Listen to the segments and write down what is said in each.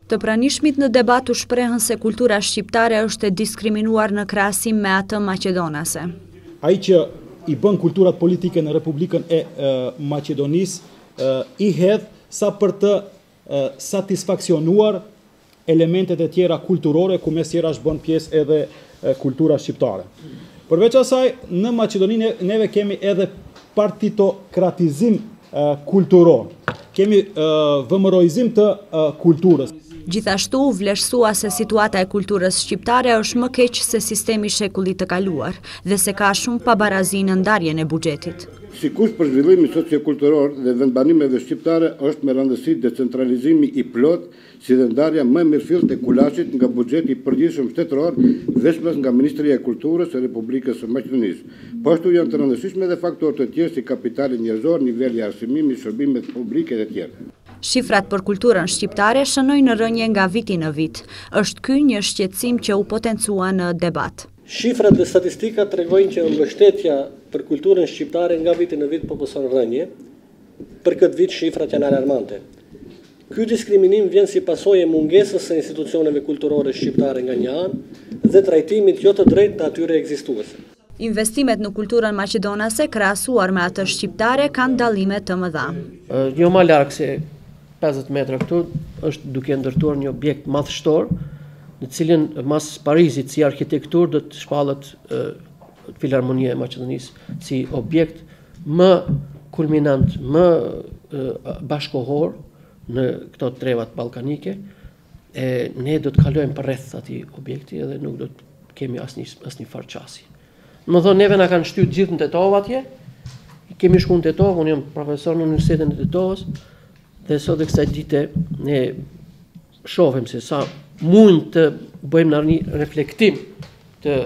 Të pranishmit në debat u shprehën se kultura shqiptare është e diskriminuar në krahasim me atë maqedonase. Ai që i bën kulturat politike në Republikën e Maqedonisë i hedh sa për të satisfaksionuar elementet e tjera kulturore, ku mes tjera është bën pjesë edhe kultura shqiptare. Përveç asaj, në Maqedoni neve kemi edhe partitokratizim kulturor. Kemi vëmërojizim të kulturës. Gjithashtu, vlerësua se situata e kulturës shqiptare është më keq se sistemi shekullit të kaluar dhe se ka shumë pabarazi në ndarjen e buxhetit. Si kusht për zhvillimin sociokulturor dhe vendbanimeve shqiptare është me rëndësi decentralizimi i plot, si dhe ndarja më e mirëfillt e kulashit nga buxheti i përgjithshëm shtetëror, veçmas nga Ministria e Kulturës e Republikës së Maqedonisë. Po ashtu janë të rëndësishme edhe faktorë të tjerë si kapitali njerëzor, niveli i arsimimit, shërbimet publike dhe tjerë. Shifrat për kulturën shqiptare shënojnë në rënje nga viti në vit. Është ky një shqetësim që u potencua në debat. Shifrat dhe statistikat tregojnë që mbështetja për kulturën shqiptare nga viti në vit po pëson rënje. Për këtë vit shifrat janë alarmante. Ky diskriminim vjen si pasojë e mungesës së institucioneve kulturore shqiptare nga një anë dhe trajtimit jo të drejtë të atyre ekzistuese. Investimet në kulturën maqedonase krahasuar me atë shqiptare kanë dallime të mëdha. Jo më larg se 50 metra këtu është duke ndërtuar një objekt madhështor, në cilin mas Parisit si arkitektur do të shpallet Filharmonia e Maqedonisë si objekt më kulminant, më bashkohor në këto trevat ballkanike. Ne do të kalojmë përreth atij objekti edhe nuk do të kemi asnjë farçasi. Më thonë, neve na kanë shtyt gjithë në Tetova atje, kemi shku në Tetovë, unë jam profesor në Universitetin e Tetovës, dhe sot e kësaj dite ne shohim se sa mund të bëjmë në një reflektim të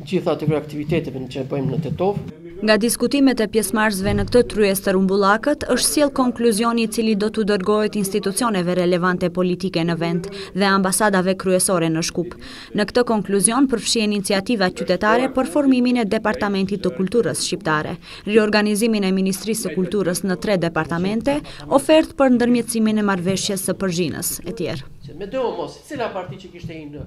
gjitha atyre aktiviteteve që bëjmë në Tetovë. Nga diskutimet e pjesëmarrësve në këtë tryezë të rumbullakët, është sjell konkluzioni i cili do t'u dërgohet institucioneve relevante politike në vend dhe ambasadave kryesore në Shkup. Në këtë konkluzion përfshihen iniciativa qytetare për formimin e Departamentit të Kulturës Shqiptare, riorganizimin e Ministrisë së Kulturës në 3 departamente, ofertë për ndërmjetësimin e marrëveshjes së Përzhinës, etj. Me do mos, cila parti që kishte një